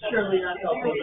Surely not helpful.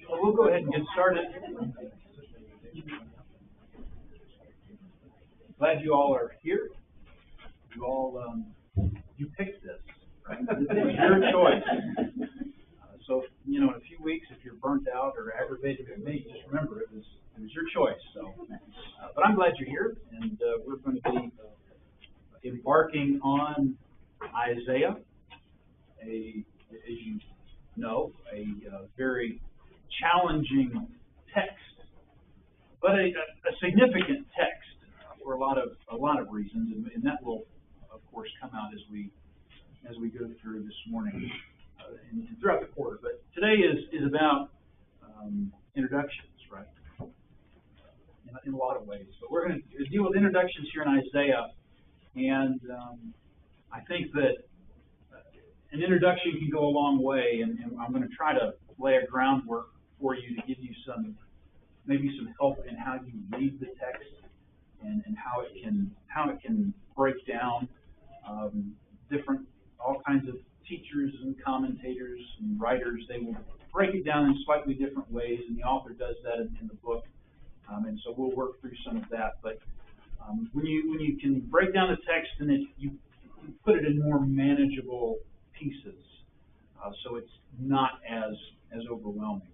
Well, we'll go ahead and get started. Glad you all are here. You all, you picked this, right? This is your choice. or aggravated with me, just remember it was your choice. So, but I'm glad you're here, and we're going to be embarking on Isaiah, as you know, a very challenging text, but a significant text for a lot of reasons, and that will, of course, come out as we go through this morning and throughout the quarter. But today is about introductions, right? In a lot of ways. But we're going to deal with introductions here in Isaiah, and I think that an introduction can go a long way, and I'm going to try to lay a groundwork for you to give you maybe some help in how you read the text and how it can break down all kinds of teachers and commentators and writers. They will break it down in slightly different ways, and the author does that in the book. And so we'll work through some of that. But when you can break down the text and you put it in more manageable pieces, so it's not as overwhelming.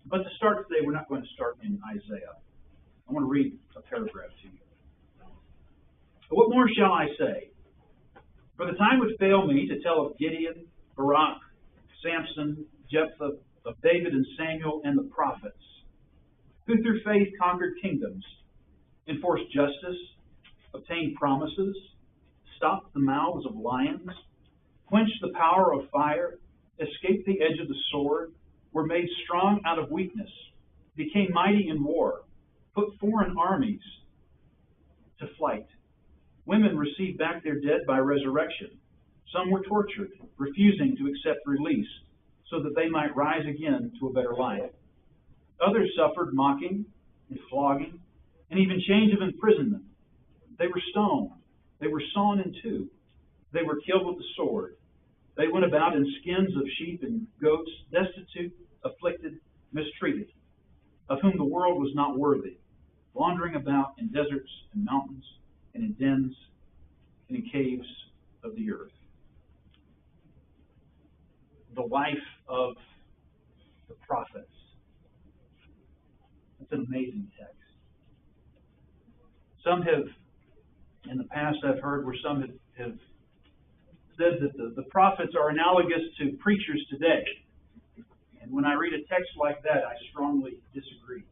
But to start today, we're not going to start in Isaiah. I want to read a paragraph to you. What more shall I say? For the time would fail me to tell of Gideon, Barak, Samson, Jephthah, of David and Samuel and the prophets, who through faith conquered kingdoms, enforced justice, obtained promises, stopped the mouths of lions, quenched the power of fire, escaped the edge of the sword, were made strong out of weakness, became mighty in war, put foreign armies to flight. Women received back their dead by resurrection. Some were tortured, refusing to accept release, so that they might rise again to a better life. Others suffered mocking and flogging, and even change of imprisonment. They were stoned. They were sawn in two. They were killed with the sword. They went about in skins of sheep and goats, destitute, afflicted, mistreated, of whom the world was not worthy, wandering about in deserts and mountains, and in dens and in caves of the earth. The life of the prophets. It's an amazing text. Some have, in the past I've heard where some have said that the prophets are analogous to preachers today. And when I read a text like that, I strongly disagree.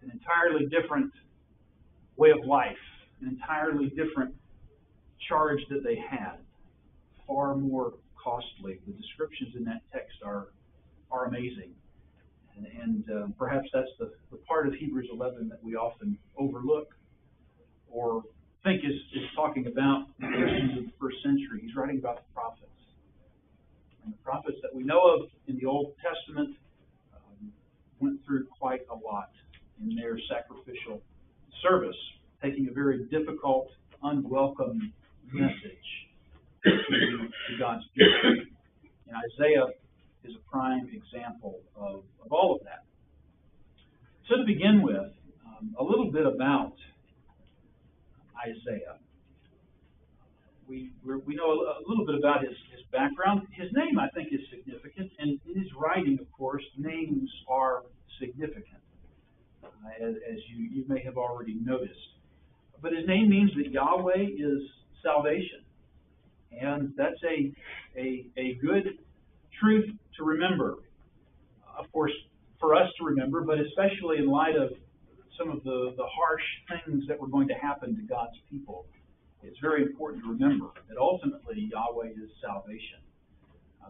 An entirely different way of life, an entirely different charge that they had, far more costly. The descriptions in that text are amazing. And perhaps that's the part of Hebrews 11 that we often overlook or think is talking about the Christians of the first century. He's writing about the prophets. And the prophets that we know of in the Old Testament went through quite a lot in their sacrificial service, taking a very difficult, unwelcome message to God's people. And Isaiah is a prime example of all of that. So to begin with, a little bit about Isaiah. We know a little bit about his background. His name, I think, is significant, and in his writing, of course, names are significant, as you may have already noticed. But his name means that Yahweh is salvation, and that's a good truth to remember. Of course, for us to remember, but especially in light of some of the harsh things that were going to happen to God's people. It's very important to remember that ultimately Yahweh is salvation.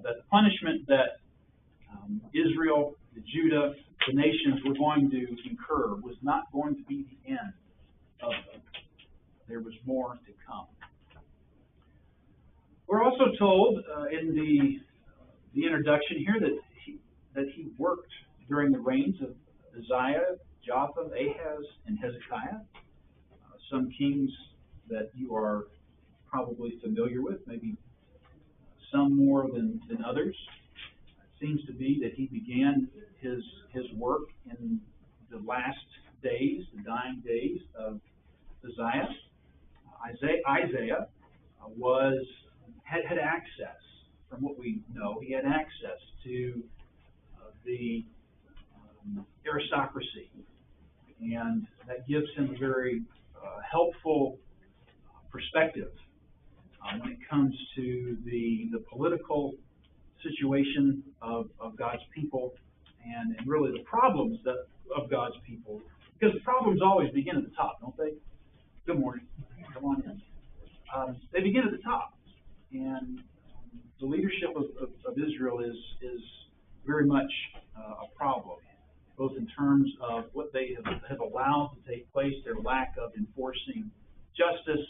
That the punishment that Israel, Judah, the nations were going to incur was not going to be the end of them. There was more to come. We're also told in the introduction here that he worked during the reigns of Uzziah, Jotham, Ahaz, and Hezekiah. Some kings that you are probably familiar with, maybe some more than others. It seems to be that he began his work in the last days, the dying days of Uzziah. Isaiah had access, from what we know, he had access to the aristocracy, and that gives him a very helpful perspective when it comes to the political situation of God's people and really the problems of God's people. Because the problems always begin at the top, don't they? Good morning. Come on in. They begin at the top. And the leadership of Israel is very much a problem, both in terms of what they have allowed to take place, their lack of enforcing justice,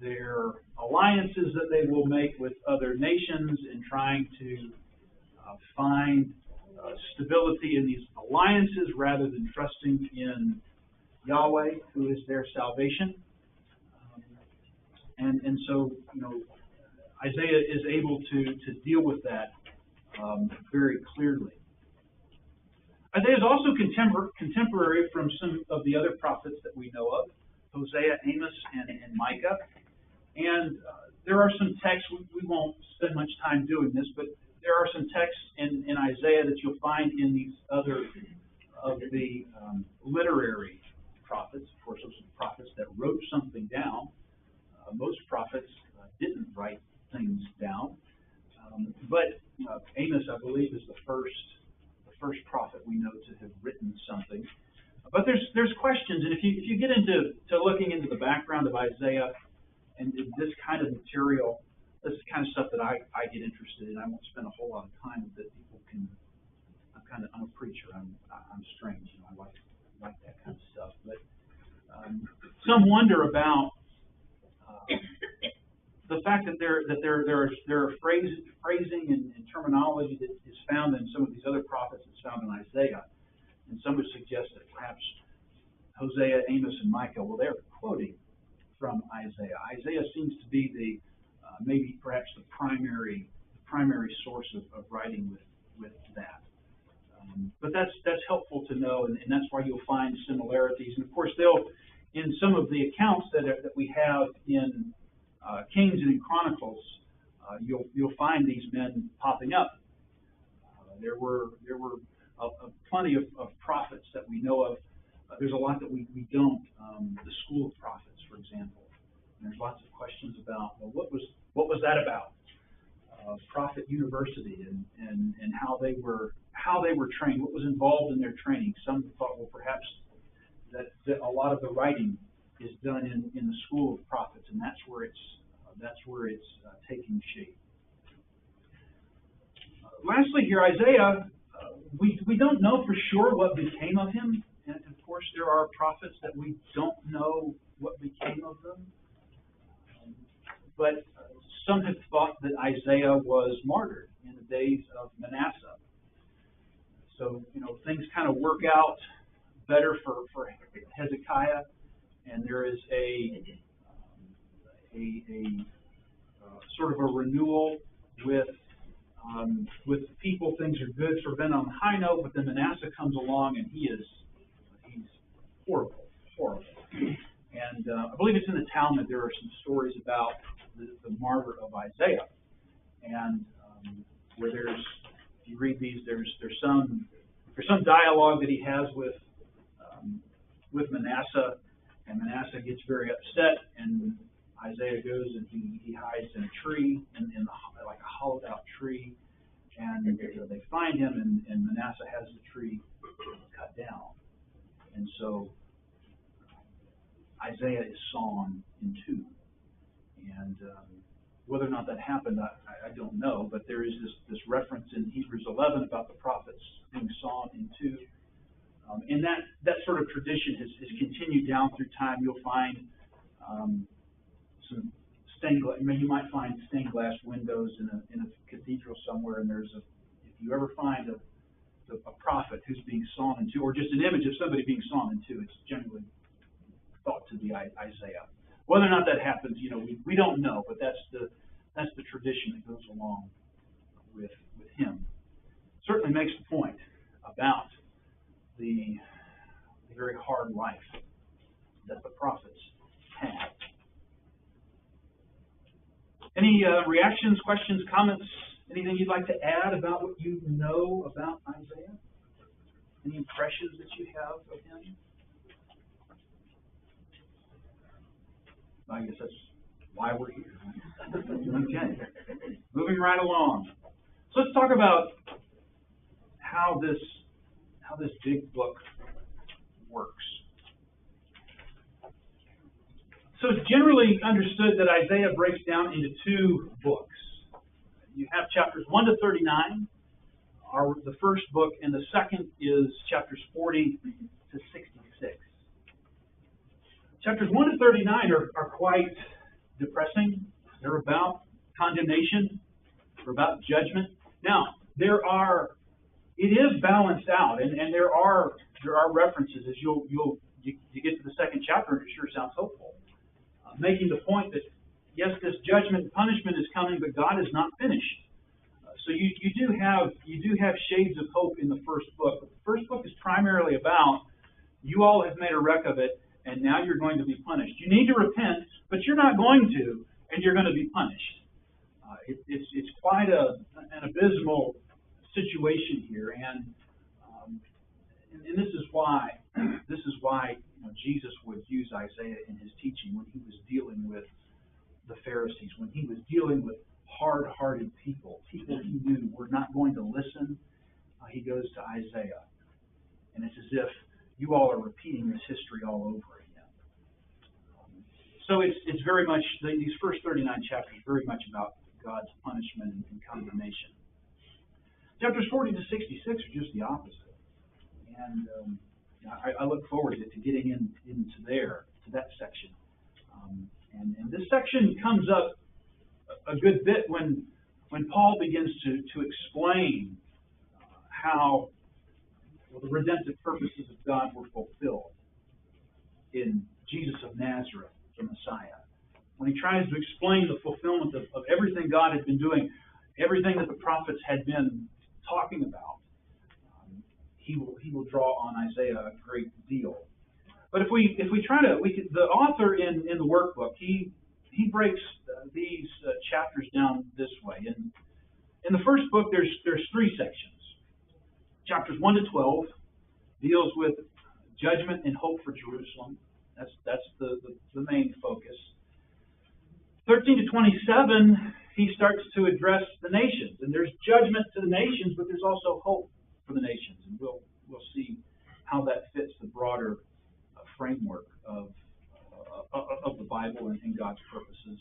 their alliances that they will make with other nations in trying to find stability in these alliances rather than trusting in Yahweh, who is their salvation. And so, Isaiah is able to deal with that very clearly. Isaiah is also contemporary from some of the other prophets that we know of, Hosea, Amos, and Micah. And there are some texts, we won't spend much time doing this, but there are some texts in Isaiah that you'll find in these other of the literary prophets. Of course, those are the prophets that wrote something down. Most prophets didn't write things down. But Amos, I believe, is the first prophet we know to have written something. But there's questions, and if you get into looking into the background of Isaiah and this kind of material, this is the kind of stuff that I get interested in. I won't spend a whole lot of time with it. People can. I'm a preacher. I'm strange. I like that kind of stuff. But some wonder about the fact that there are phrasing and terminology that is found in some of these other prophets that's found in Isaiah, and some would suggest that perhaps Hosea, Amos, and Micah, well, they're quoting from Isaiah. Isaiah seems to be the maybe perhaps the primary source of writing with that. But that's helpful to know, and that's why you'll find similarities. And of course, in some of the accounts that we have in Kings and in Chronicles, you'll find these men popping up. There were plenty of prophets that we know of. There's a lot that we don't. The school of prophets, for example. And there's lots of questions about, well, what was that about? Prophet University and how they were trained. What was involved in their training? Some thought, well, perhaps that a lot of the writing is done in the school of prophets, and that's where it's taking shape. Lastly, here Isaiah, we don't know for sure what became of him, and of course there are prophets that we don't know what became of them. But some have thought that Isaiah was martyred in the days of Manasseh. So, things kind of work out better for Hezekiah, and there is a sort of a renewal with the people. Things are good, sort of been on the high note, but then Manasseh comes along and he's horrible. And I believe it's in the Talmud. There are some stories about the martyr of Isaiah, and where if you read these, there's some dialogue that he has with Manasseh, and Manasseh gets very upset, and Isaiah goes and he hides in a tree, in like a hollowed out tree, and they find him, and Manasseh has the tree cut down, and so Isaiah is sawn in two. And whether or not that happened, I don't know, but there is this reference in Hebrews 11 about the prophets being sawn in two. And that sort of tradition has continued down through time. You'll find some stained glass. You might find stained glass windows in a cathedral somewhere, and if you ever find a prophet who's being sawn in two, or just an image of somebody being sawn in two, it's generally thought to be Isaiah. Whether or not that happens, we don't know, but that's the tradition that goes along with him. Certainly makes the point about the very hard life that the prophets had. Any reactions, questions, comments Anything you'd like to add about what you know about Isaiah? Any impressions that you have of him? I guess that's why we're here. Okay. Moving right along. So let's talk about how this big book works. So it's generally understood that Isaiah breaks down into two books. You have chapters 1 to 39, are the first book, and the second is chapters 40 to 66. Chapters 1 to 39 are quite depressing. They're about condemnation. They're about judgment. Now, it is balanced out, and there are references as you get to the second chapter, and it sure sounds hopeful, making the point that yes, this judgment and punishment is coming, but God is not finished. So you do have shades of hope in the first book. But the first book is primarily about you all have made a wreck of it, and now you're going to be punished. You need to repent, but you're not going to, and you're going to be punished. It's quite an abysmal situation here, and this is why Jesus would use Isaiah in his teaching when he was dealing with the Pharisees, when he was dealing with hard-hearted people he knew were not going to listen. He goes to Isaiah, and it's as if you all are repeating this history all over again. So it's very much, these first 39 chapters are very much about God's punishment and condemnation. Chapters 40 to 66 are just the opposite. And I look forward to getting into that section. And this section comes up a good bit when Paul begins to explain how the redemptive purposes of God were fulfilled in Jesus of Nazareth, the Messiah. When he tries to explain the fulfillment of everything God had been doing, everything that the prophets had been talking about, he will draw on Isaiah a great deal. But if we try to, the author in the workbook, he breaks these chapters down this way. In the first book, there's three sections. Chapters 1 to 12 deals with judgment and hope for Jerusalem. That's the main focus. 13 to 27, he starts to address the nations, and there's judgment to the nations, but there's also hope for the nations, and we'll see how that fits the broader framework of the Bible and God's purposes.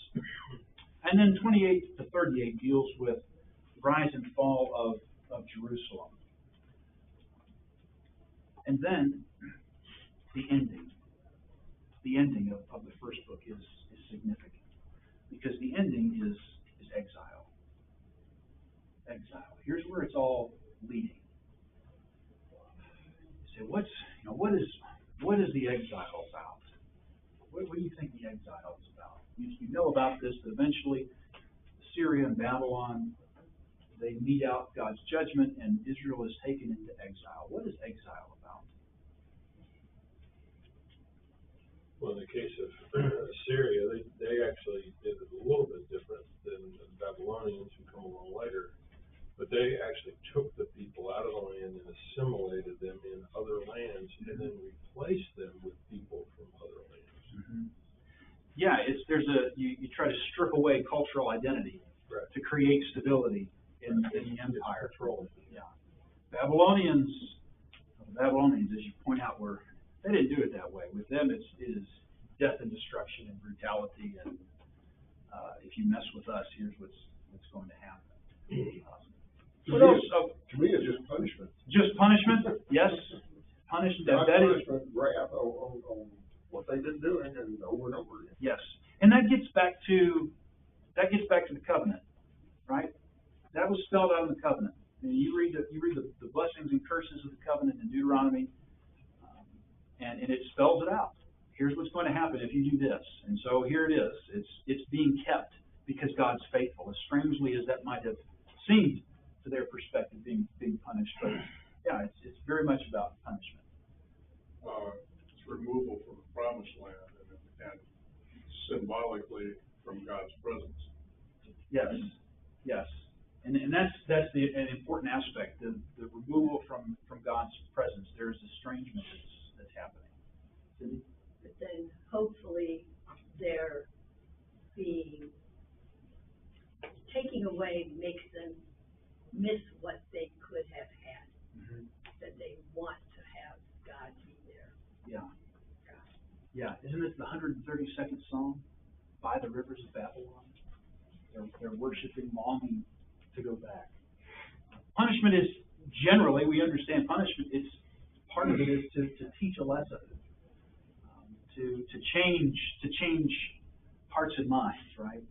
And then 28 to 38 deals with the rise and fall of Jerusalem. And then the ending. The ending of the first book is significant, because the ending is exile. Exile. Here's where it's all leading. You say, what is the exile about? What do you think the exile is about? You know about this, that eventually Syria and Babylon, they mete out God's judgment, and Israel is taken into exile. What is exile about? Well, in the case of Syria, they actually did it a little bit different than the Babylonians who come along later. But they actually took the people out of the land and assimilated them in other lands, and then replaced them with people from other lands. Mm-hmm. Yeah, you try to strip away cultural identity, right, to create stability in the empire. Control. Yeah. Babylonians, as you point out, they didn't do it that way. With them, it is death and destruction and brutality, and if you mess with us, here's what's going to happen. What else? To me, it's just punishment. Just punishment? Yes. Punishment. That is wrath on what they've been doing, and over and over again. Yes, and that gets back to the covenant, right? That was spelled out in the covenant. And you read the blessings and curses of the covenant in Deuteronomy, and it spells it out. Here's what's going to happen if you do this, and so here it is. It's being kept because God's faithful. As strangely as that might have seemed to their perspective, being punished, but yeah, it's very much about punishment. It's removal from the promised land and symbolically from God's presence. Yes, yes. And that's an important aspect, the removal from God's presence. There's estrangement that's happening. Cindy? But then hopefully their being taking away makes them miss what they could have had. Mm-hmm. That they want to have God be there. Yeah. Yeah. Isn't it the 132nd Psalm? By the rivers of Babylon. They're worshiping, longing to go back. Punishment is generally, we understand punishment, it's part of it is to teach a lesson, to change hearts and minds, right?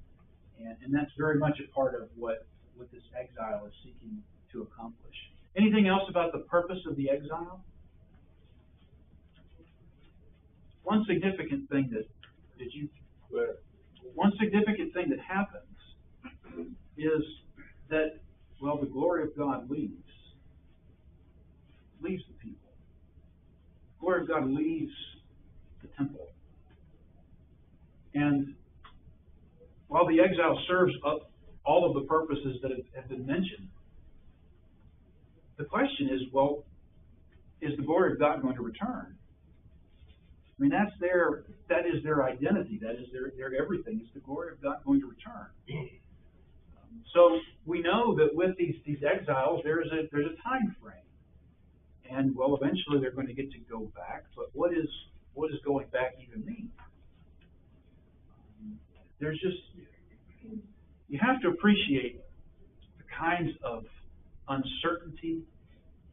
And that's very much a part of what this exile is seeking to accomplish. Anything else about the purpose of the exile? One significant thing that happens is that, well, the glory of God leaves the people. The glory of God leaves the temple. And while the exile serves up all of the purposes that have been mentioned, the question is, well, is the glory of God going to return? I mean, that is their identity. That is their everything. Is the glory of God going to return? So we know that with these exiles, there's a time frame, and well, eventually they're going to get to go back. But what is going back even mean? There's just, you have to appreciate the kinds of uncertainty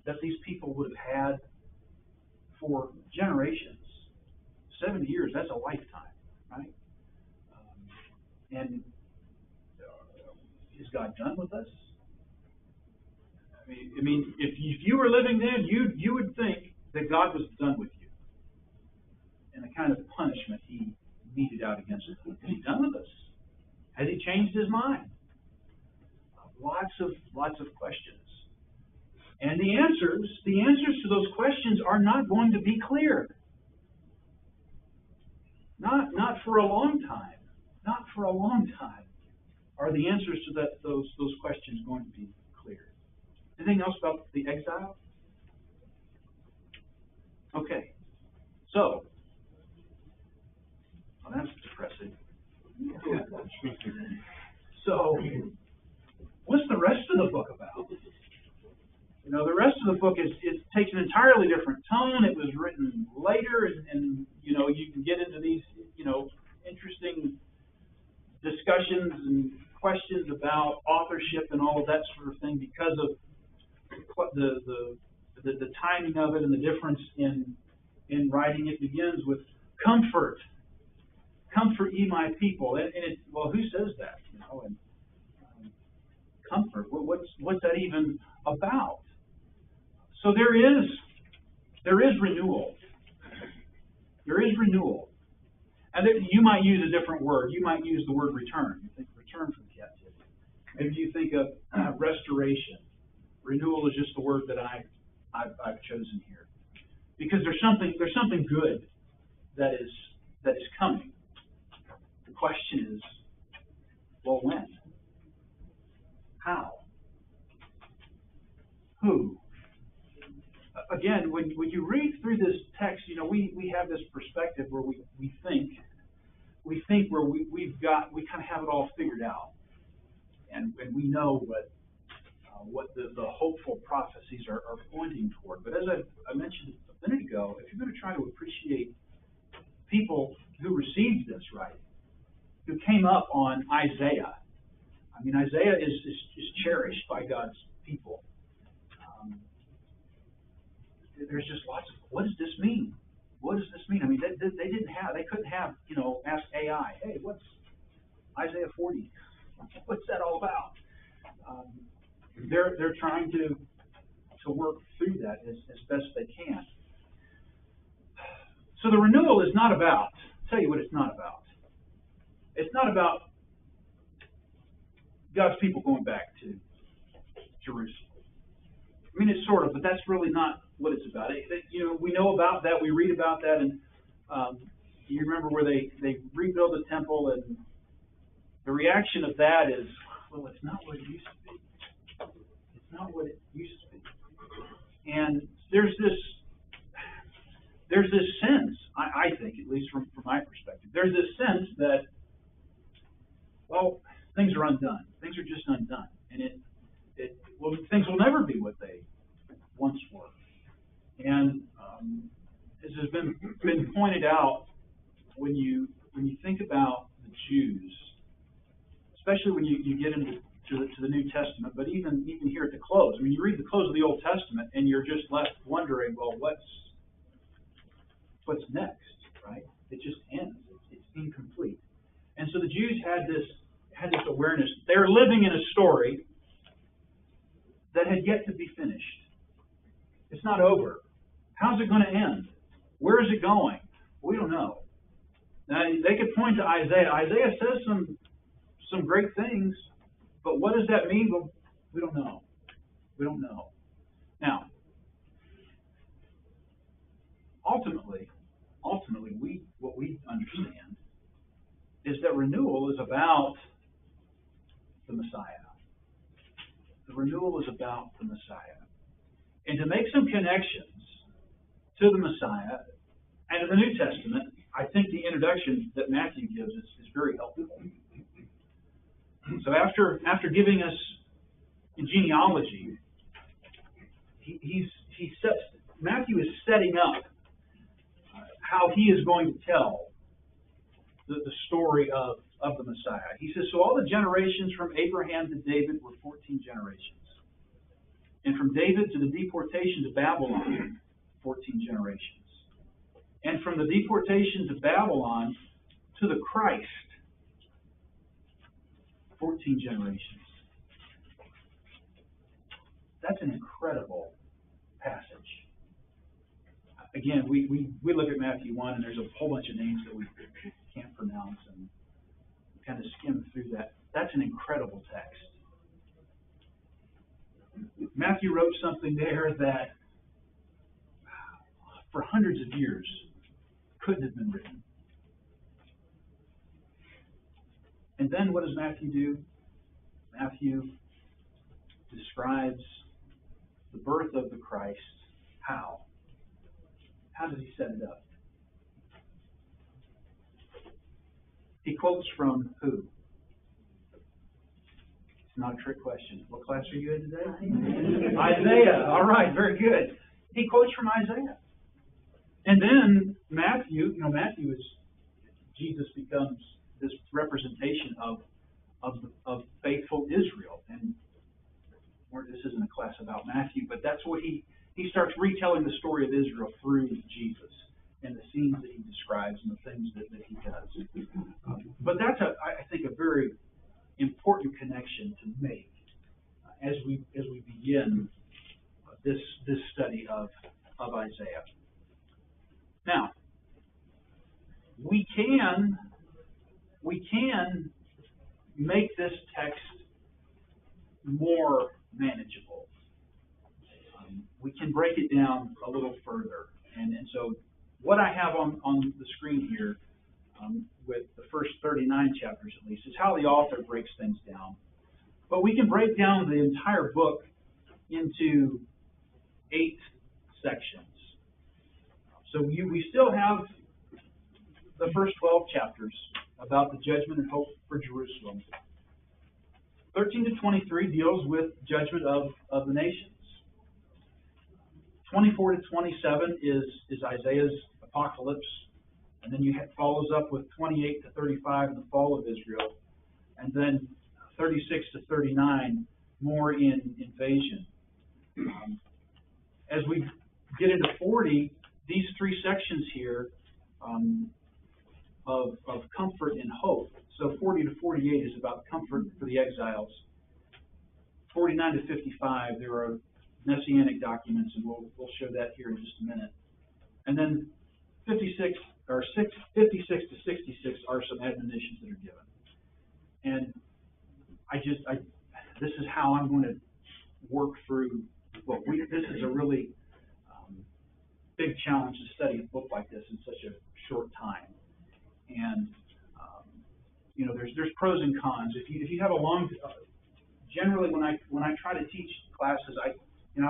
that these people would have had for generations. 70 years, that's a lifetime, right? And is God done with us? I mean, if you were living then, you would think that God was done with you, and the kind of punishment He meted out against us. Is He done with us? Has He changed His mind? Lots of questions, and the answers to those questions are not going to be clear. Not for a long time. Not for a long time are the answers to those questions going to be clear. Anything else about the exile? Okay. So, well, that's depressing. So, what's the rest of the book about? You know, the rest of the book it takes an entirely different tone. It was written later, and you know, you can get into these, you know, interesting discussions and questions about authorship and all of that sort of thing because of the timing of it and the difference in writing. It begins with comfort ye my people, and it, well, who says that? You know, and comfort. What's that even about? So there is renewal. There is renewal. And you might use a different word. You might use the word return. You think return from captivity. Maybe you think of restoration. Renewal is just the word that I've chosen here, because there's something good that is coming. The question is, well, when? How? Who? Again, when you read through this text, you know, we have this perspective where we think where we kind of have it all figured out, and we know what the hopeful prophecies are pointing toward. But as I mentioned a minute ago, if you're going to try to appreciate people who received this right, who came up on Isaiah, I mean, Isaiah is cherished by God's people. There's just lots of, what does this mean? What does this mean? I mean, they couldn't have, you know, ask AI, hey, what's Isaiah 40? What's that all about? They're trying to work through that as best they can. So the renewal is not about, I'll tell you what it's not about. It's not about God's people going back to Jerusalem. I mean, it's sort of, but that's really not what it's about. You know, we know about that. We read about that, and you remember where they rebuild the temple, and the reaction of that is, well, it's not what it used to be. not what it used to be. And there's this sense, I think, at least from my perspective, there's this sense that, well, things are undone. Things are just undone. And things will never be what they once were. And as has been pointed out, when you think about the Jews, especially when you get into the New Testament, but even here at the close, I mean, you read the close of the Old Testament, and you're just left wondering, well, what's next, right? It just ends. It's incomplete. And so the Jews had this awareness. They're living in a story that had yet to be finished. It's not over. How's it going to end? Where is it going? We don't know. Now, they could point to Isaiah. Isaiah says some great things, but what does that mean? Well, we don't know. We don't know. Now, ultimately, what we understand is that renewal is about the Messiah. The renewal is about the Messiah. And to make some connections to the Messiah and to the New Testament, I think the introduction that Matthew gives is very helpful. So after giving us a genealogy, Matthew is setting up how he is going to tell the story of the Messiah. He says, so all the generations from Abraham to David were 14 generations. And from David to the deportation to Babylon, 14 generations. And from the deportation to Babylon to the Christ, 14 generations. That's an incredible passage. Again, we look at Matthew 1, and there's a whole bunch of names that we can't pronounce, and kind of skim through that. That's an incredible text. Matthew wrote something there that for hundreds of years couldn't have been written. And then what does Matthew do? Matthew describes the birth of the Christ. How? How does he set it up? He quotes from who? It's not a trick question. What class are you in today? Isaiah. All right, very good. He quotes from Isaiah. And then Matthew is, Jesus becomes this representation of faithful Israel. And this isn't a class about Matthew, but that's what he starts retelling the story of Israel through Jesus and the scenes that he describes and the things that he does. But that's, I think, a very important connection to make as we begin this study of Isaiah. Now, we can make this text more manageable. We can break it down a little further. And so what I have on the screen here, with the first 39 chapters at least, is how the author breaks things down. But we can break down the entire book into 8 sections. So we still have the first 12 chapters about the judgment and hope for Jerusalem. 13 to 23 deals with judgment of the nations. 24 to 27 is Isaiah's apocalypse. And then follows up with 28 to 35, the fall of Israel. And then 36 to 39, more in invasion. As we get into 40, these 3 sections here of comfort and hope. So 40 to 48 is about comfort for the exiles. 49 to 55, there are messianic documents, and we'll show that here in just a minute. And then 56 to 66 are some admonitions that are given. And this is how I'm going to work through the book. This is a really big challenge to study a book like this in such a short time. And there's pros and cons. If you have a long, generally when I try to teach classes, I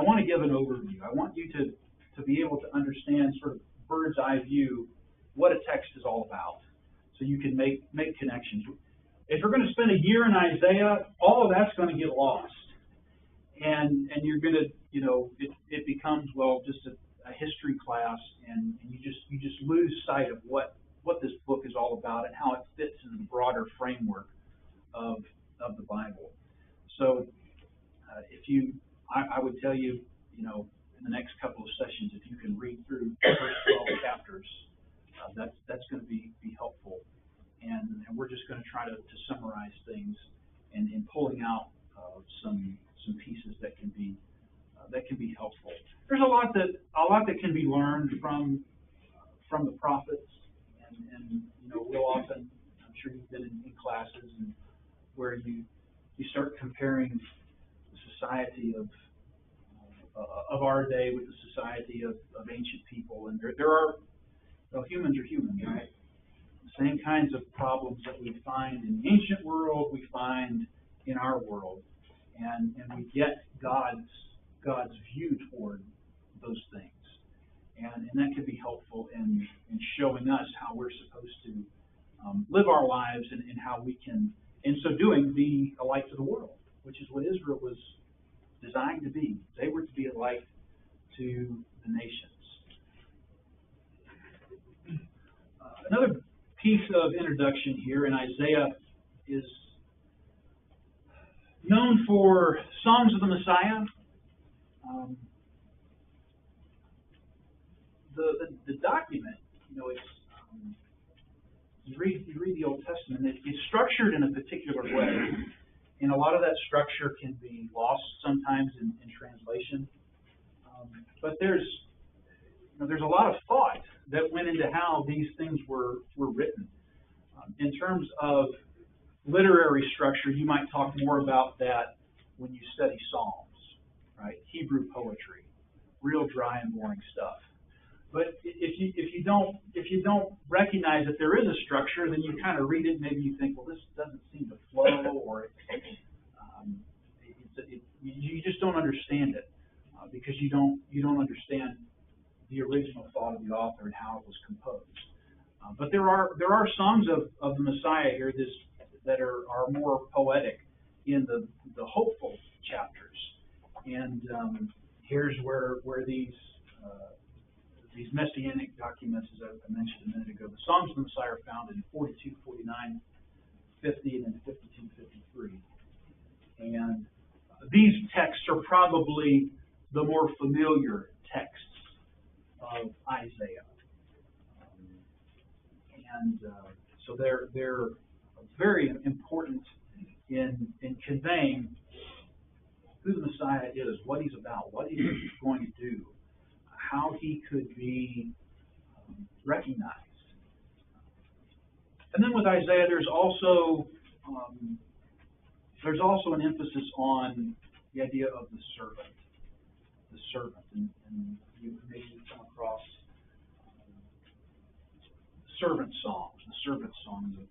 want to give an overview. I want you to be able to understand sort of bird's eye view what a text is all about, so you can make connections. If you're going to spend a year in Isaiah, all of that's going to get lost, and you're going to, it becomes, well, just a history class, and you just lose sight of what this book is all about and how it fits into the broader framework of the Bible. So I would tell you, in the next couple of sessions, if you can read through the first 12 chapters, that's going to be helpful. And we're just going to try to summarize things and pulling out some pieces that can be helpful. There's a lot that can be learned from the prophets, and we'll often, I'm sure you've been in classes and where you start comparing the society of our day with the society of ancient people, and there are, humans are humans, right? The same kinds of problems that we find in the ancient world, we find in our world, and we get God's view toward those things, and that can be helpful in showing us how we're supposed to live our lives, and how we can, in so doing, be a light to the world, which is what Israel was designed to be. They were to be a light to the nations. Another piece of introduction here in Isaiah is known for Songs of the Messiah. The document, it's you read the Old Testament, it's structured in a particular way, and a lot of that structure can be lost sometimes in translation. But there's a lot of thought that went into how these things were written. In terms of literary structure, you might talk more about that when you study Psalms, right? Hebrew poetry, real dry and boring stuff. But if you don't recognize that there is a structure, then you kind of read it, and maybe you think, well, this doesn't seem to flow, or you just don't understand it because you don't understand the original thought of the author and how it was composed. But there are songs of the Messiah here that are more poetic in the hopeful chapters, and here's where these messianic documents, as I mentioned a minute ago, the Songs of the Messiah are found in 42, 49, 50, and then 52, 53. And these texts are probably the more familiar texts of Isaiah. So they're very important in conveying who the Messiah is, what he's about, what he's going to do, how he could be recognized. And then with Isaiah, there's also an emphasis on the idea of the servant, and you maybe come across servant songs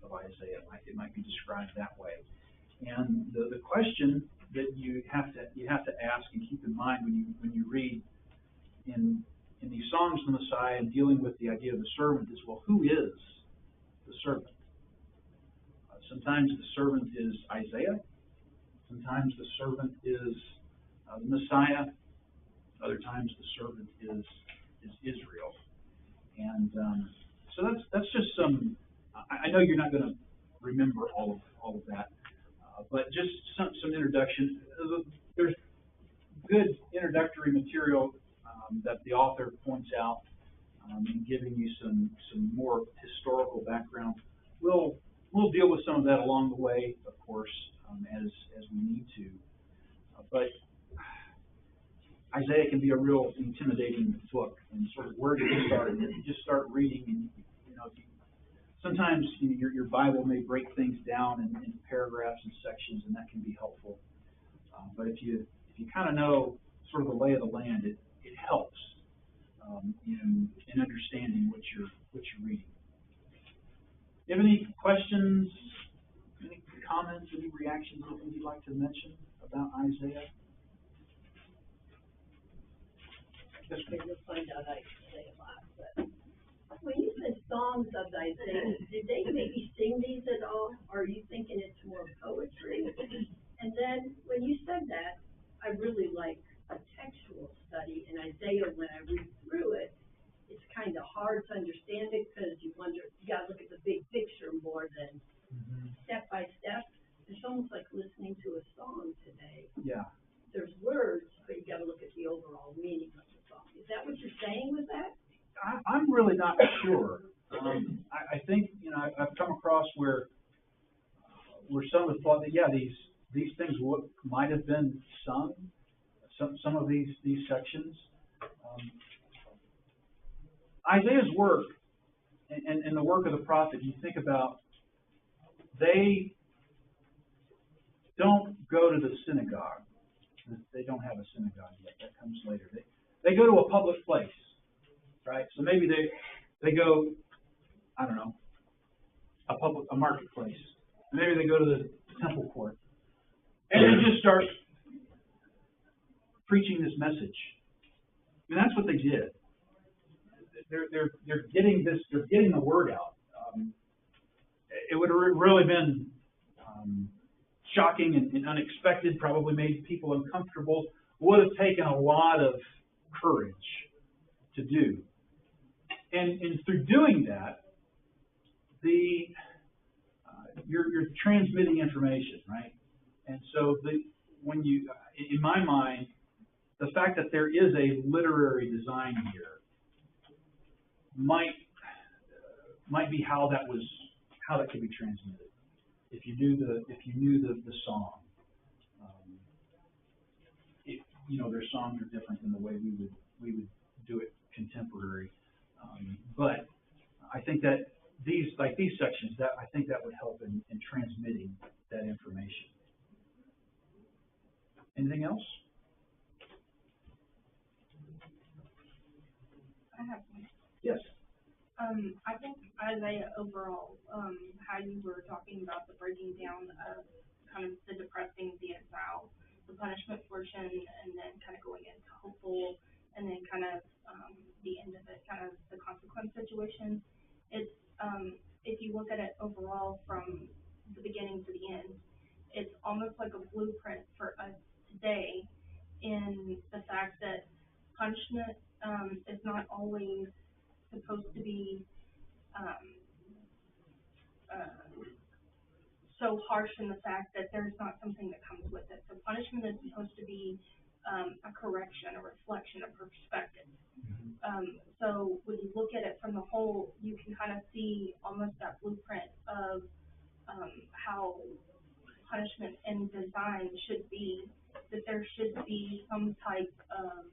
of Isaiah. It might be described that way. And the question that you have to ask and keep in mind when you read in these Songs of the Messiah and dealing with the idea of the servant is, well, who is the servant? Sometimes the servant is Isaiah. Sometimes the servant is the Messiah. Other times the servant is Israel. And so that's just some. I know you're not going to remember all of that, but just some introduction. There's good introductory material that the author points out in giving you some more historical background. We'll deal with some of that along the way, of course, as we need to. But Isaiah can be a real intimidating book, and sort of where do you start? And if you just start reading, and sometimes your Bible may break things down in paragraphs and sections, and that can be helpful. But if you kind of know sort of the lay of the land, it helps in understanding what you're reading. Do you have any questions, any comments, any reactions, anything you'd like to mention about Isaiah? Okay, you'll find out I say a lot, but when you said songs of Isaiah, did they maybe sing these at all? Or are you thinking it's more poetry? And then, when you said that, I really like a textual study in Isaiah. When I read through it, it's kind of hard to understand it, because you wonder, you gotta look at the big picture more than step by step. It's almost like listening to a song today. Yeah. There's words, but you gotta look at the overall meaning of the song. Is that what you're saying with that? I'm really not sure. I think, I've come across where some have thought that, yeah, these things might have been sung, some of these sections. Isaiah's work and the work of the prophet, you think about, they don't go to the synagogue. They don't have a synagogue yet. That comes later. They go to a public place, right? So maybe they go, I don't know, a marketplace. Maybe they go to the temple court, and they just start preaching this message. I mean, that's what they did. They're getting this. They're getting the word out. It would have really been shocking and unexpected. Probably made people uncomfortable. Would have taken a lot of courage to do. And through doing that, you're transmitting information, right? And so when you, in my mind, the fact that there is a literary design here might be how that could be transmitted. If you knew the song, their songs are different than the way we would do it contemporary. But I think that these sections, I think that would help in transmitting that information. Anything else? I have one. Yes. I think Isaiah overall, how you were talking about the breaking down of kind of the depressing, the exile, the punishment portion, and then kind of going into hopeful, and then kind of the end of it, kind of the consequence situation. It's if you look at it overall from the beginning to the end, it's almost like a blueprint for us today, in the fact that punishment is not always supposed to be so harsh in the fact that there's not something that comes with it. So punishment is supposed to be a correction, a reflection, a perspective. So when you look at it from the whole, you can kind of see almost that blueprint of how punishment and design should be, that there should be some type of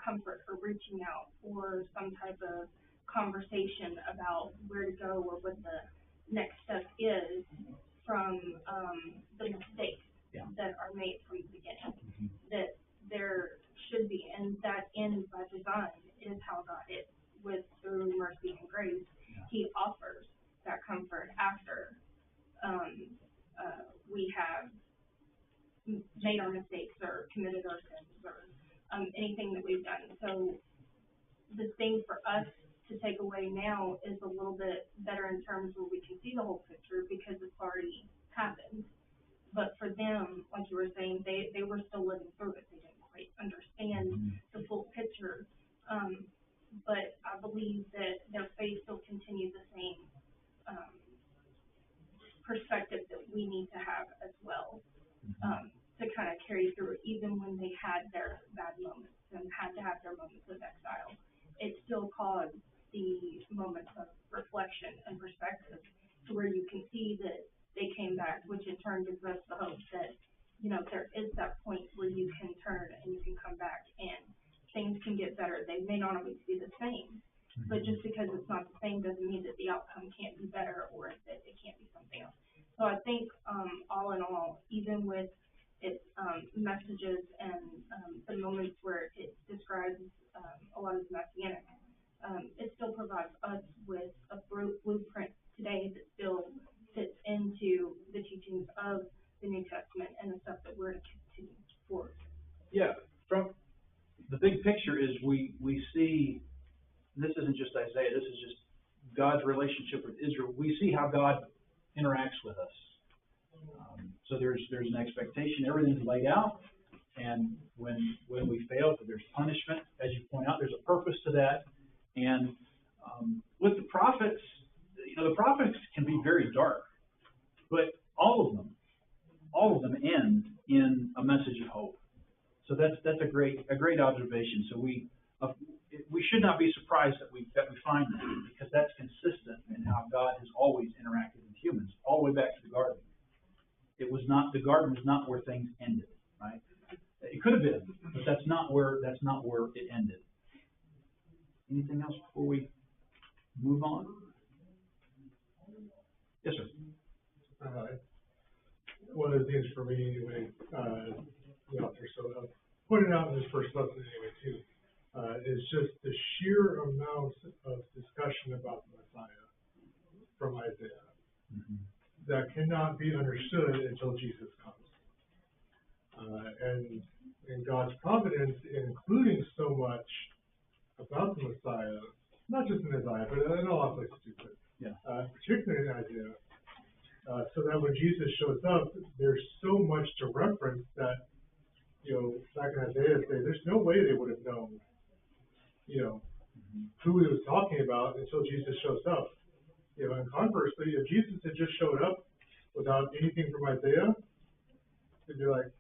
comfort or reaching out, or some type of conversation about where to go or what the next step is from the mistakes that are made from the beginning. That there should be, and that end by design is how God is, through mercy and grace. He offers that comfort after we have made our mistakes or committed our sins or anything that we've done. So the thing for us to take away now is a little bit better in terms where we can see the whole picture, because it's already happened. But for them, like you were saying, they were still living through it. They didn't quite understand the full picture. But I believe that their faith still continues the same perspective that we need to have as well, to kind of carry through, even when they had their bad moments and had to have their moments of exile. It still caused the moments of reflection and perspective, to where you can see that they came back, which in turn gives us the hope that, there is that point where you can turn and you can come back and things can get better. They may not always be the same, but just because it's not the same doesn't mean that the outcome can't be better, or that it can't be something else. So I think, all in all, even with its messages and the moments where it describes a lot of messianic, it still provides us with a blueprint today that still fits into the teachings of the New Testament and the stuff that we're to continue forward. Yeah, the big picture is we see, this isn't just Isaiah, this is just God's relationship with Israel. We see how God interacts with us. So there's an expectation, everything's laid out, and when we fail, there's punishment. As you point out, there's a purpose to that. And with the prophets, the prophets can be very dark, but all of them end in a message of hope. So that's a great observation. So we should not be surprised that we find that, because that's consistent in how God has always interacted with humans, all the way back to the garden. The garden was not where things ended, right? It could have been, but that's not where it ended. Anything else before we move on? Yes, sir. One of the things for me anyway, the author pointed out in his first lesson anyway too, is just the sheer amount of discussion about the Messiah from Isaiah that cannot be understood until Jesus comes. And God's providence in including so much about the Messiah, not just in Isaiah, but in all places too, but particularly in Isaiah, so that when Jesus shows up, there's so much to reference that, back in Isaiah's day, there's no way they would have known, who he was talking about until Jesus shows up. And conversely, if Jesus had just showed up without anything from Isaiah, they'd be like,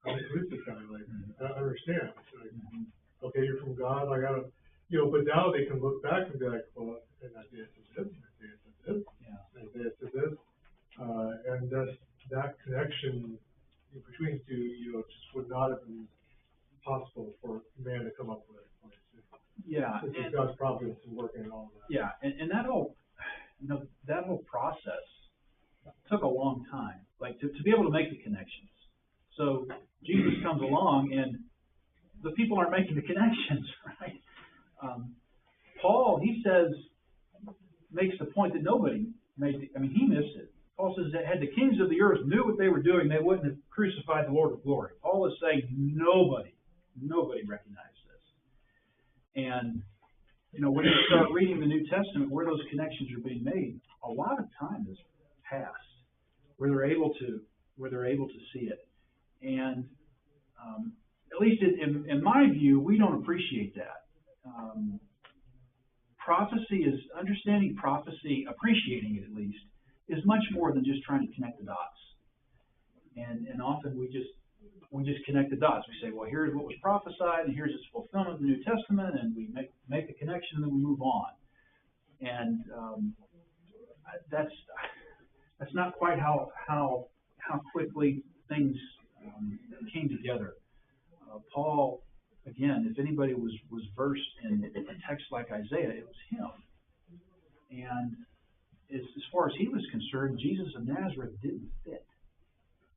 who is this guy? Like, I don't understand. Like, okay, you're from God. Like, I don't, but now they can look back and be like, well, and Isaiah says this, Isaiah says this, Isaiah says this. And that connection between the two, just would not have been possible for man to come up with. Yeah. This is God's providence in working in all of that. Yeah, and that whole process took a long time, like to be able to make the connections. So Jesus comes along, and the people aren't making the connections, right? Paul, he says, makes the point that nobody he missed it. Paul says that had the kings of the earth knew what they were doing, they wouldn't have crucified the Lord of glory. Paul is saying nobody recognized this. And, when you start reading the New Testament, where those connections are being made, a lot of time has passed where they're able to see it. And at least in my view, we don't appreciate that. Prophecy is understanding prophecy, appreciating it at least, is much more than just trying to connect the dots. And often we just connect the dots. We say, well, here's what was prophesied, and here's its fulfillment in the New Testament, and we make a connection, and then we move on. And that's not quite how quickly things came together. Paul, again, if anybody was versed in a text like Isaiah, it was him. And as far as he was concerned, Jesus of Nazareth didn't fit.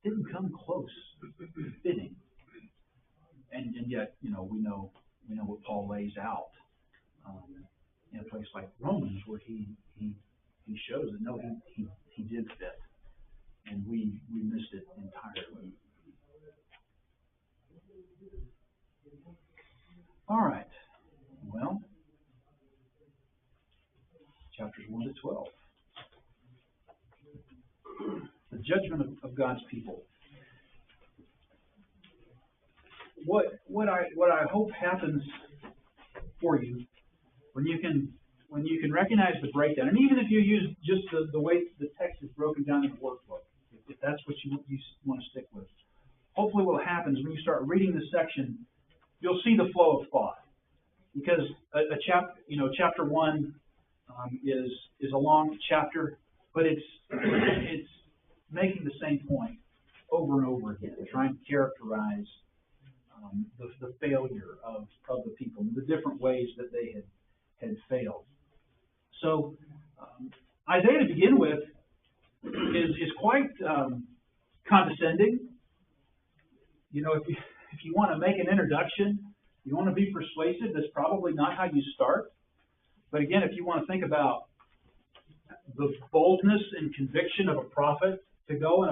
Didn't come close to fitting. And yet, we know what Paul lays out in a place like Romans, where he shows that no, he did fit, and we missed it entirely. All right. Well, chapters 1 to 12. The judgment of God's people. What I hope happens for you when you can recognize the breakdown, and even if you use just the way the text is broken down in the workbook, if that's what you want to stick with, hopefully what happens when you start reading this section, you'll see the flow of thought, because chapter 1 is a long chapter, but it's making the same point over and over again, trying to characterize the failure of the people, the different ways that they had failed. So Isaiah, to begin with, is quite condescending. If you want to make an introduction, you want to be persuasive, that's probably not how you start. But again, if you want to think about the boldness and conviction of a prophet to go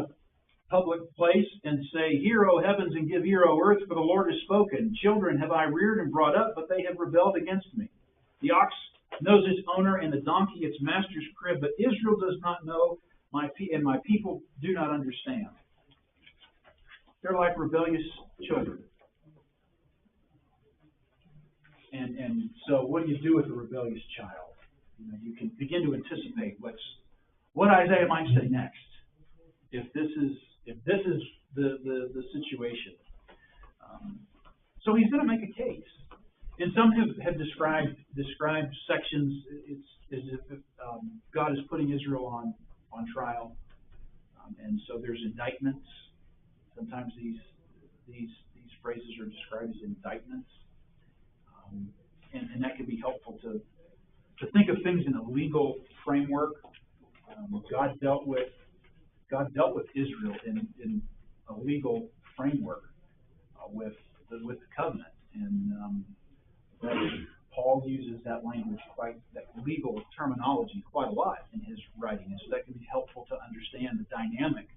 public place and say, "Hear, O heavens, and give ear, O earth, for the Lord has spoken. Children have I reared and brought up, but they have rebelled against me. The ox knows its owner, and the donkey its master's crib, but Israel does not know, and my people do not understand." They're like rebellious children. And so what do you do with a rebellious child? You can begin to anticipate what Isaiah might say next. If this is the situation. So he's going to make a case. And some have described sections as if God is putting Israel on trial. And so there's indictments. Sometimes these phrases are described as indictments. And that can be helpful to think of things in a legal framework. God dealt with Israel in a legal framework with the covenant, and Paul uses that language, that legal terminology, quite a lot in his writing, and so that can be helpful to understand the dynamic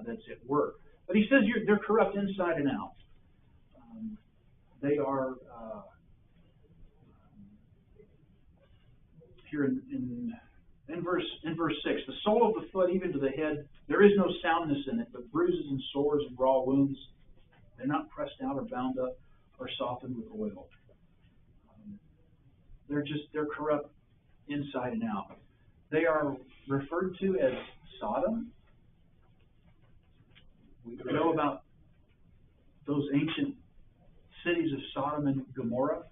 that's at work. But he says they're corrupt inside and out. They are here in verse 6, the sole of the foot even to the head, there is no soundness in it, but bruises and sores and raw wounds. They're not pressed out or bound up or softened with oil. They're corrupt inside and out. They are referred to as Sodom. We know about those ancient cities of Sodom and Gomorrah.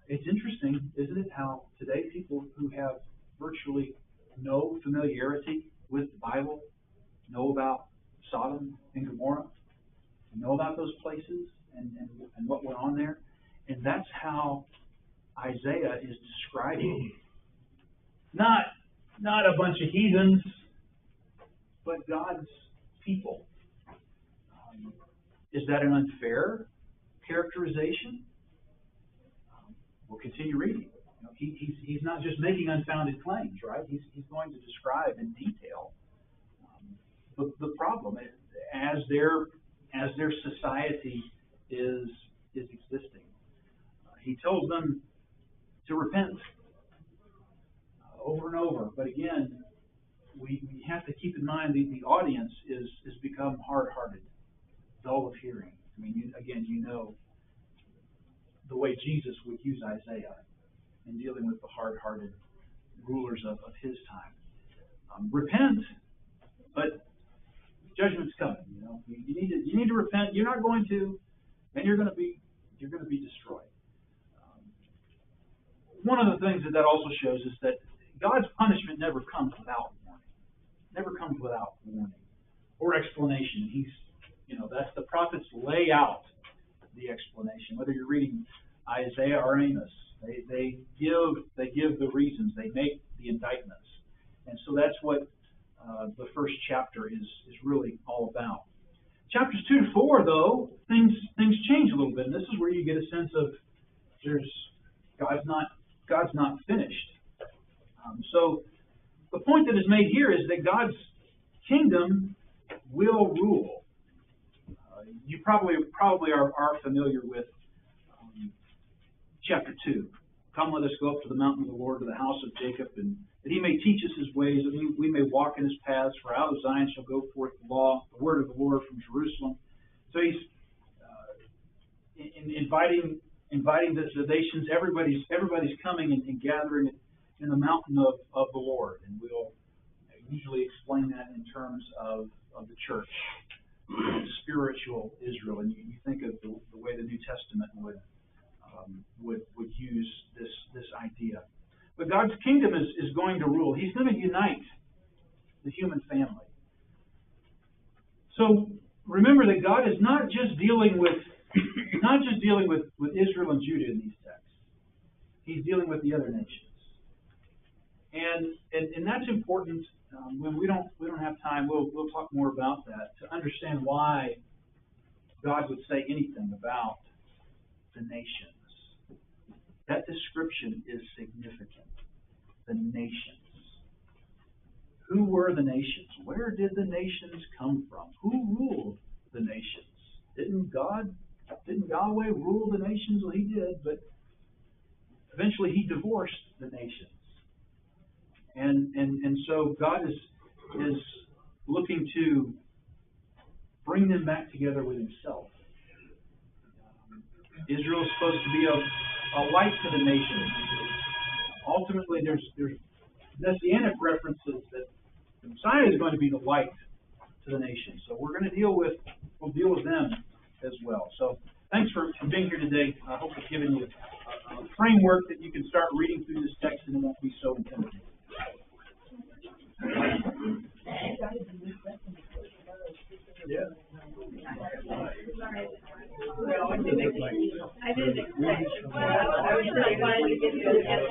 It's interesting, isn't it, how today people who have virtually no familiarity with the Bible know about Sodom and Gomorrah, know about those places and what went on there. And that's how Isaiah is describing not a bunch of heathens, but God's people. Is that an unfair characterization? We'll continue reading. He's not just making unfounded claims, right? He's going to describe in detail the problem as their society is existing. He tells them to repent over and over, but again, we have to keep in mind the audience is become hard-hearted, dull of hearing. I mean, you know the way Jesus would use Isaiah in dealing with the hard-hearted rulers of his time. Repent, but judgment's coming. You need to repent. You're not going to, and you're going to be destroyed. One of the things that also shows is that God's punishment never comes without warning. Never comes without warning or explanation. That's the prophets lay out the explanation. Whether you're reading Isaiah or Amos, they give the reasons. They make the indictments, and so that's what the first chapter is really all about. Chapters 2 to 4, though, things change a little bit, and this is where you get a sense of God's not finished. So the point that is made here is that God's kingdom will rule. You probably are familiar with chapter 2. Come, let us go up to the mountain of the Lord, to the house of Jacob, and that he may teach us his ways, that we may walk in his paths. For out of Zion shall go forth the law, the word of the Lord from Jerusalem. So he's inviting the nations. Everybody's coming and gathering in the mountain of the Lord, and we'll usually explain that in terms of the church, spiritual Israel. And you think of the way the New Testament would use this idea. But God's kingdom is going to rule. He's going to unite the human family. So remember that God is not just dealing with Israel and Judah in these texts. He's dealing with the other nations. And that's important. When we don't have time, we'll talk more about that to understand why God would say anything about the nations. That description is significant. The nations. who were the nations? Where did the nations come from? Who ruled the nations? Didn't Yahweh rule the nations? Well, he did, but eventually he divorced the nations. And so God is looking to bring them back together with himself. Israel is supposed to be a light to the nations. Ultimately, there's messianic references that the Messiah is going to be the light to the nations. So we'll deal with them as well. So thanks for being here today. I hope it's given you a framework that you can start reading through this text and it won't be so intimidating. Yeah. I didn't expect, I was really wanting to give you a heads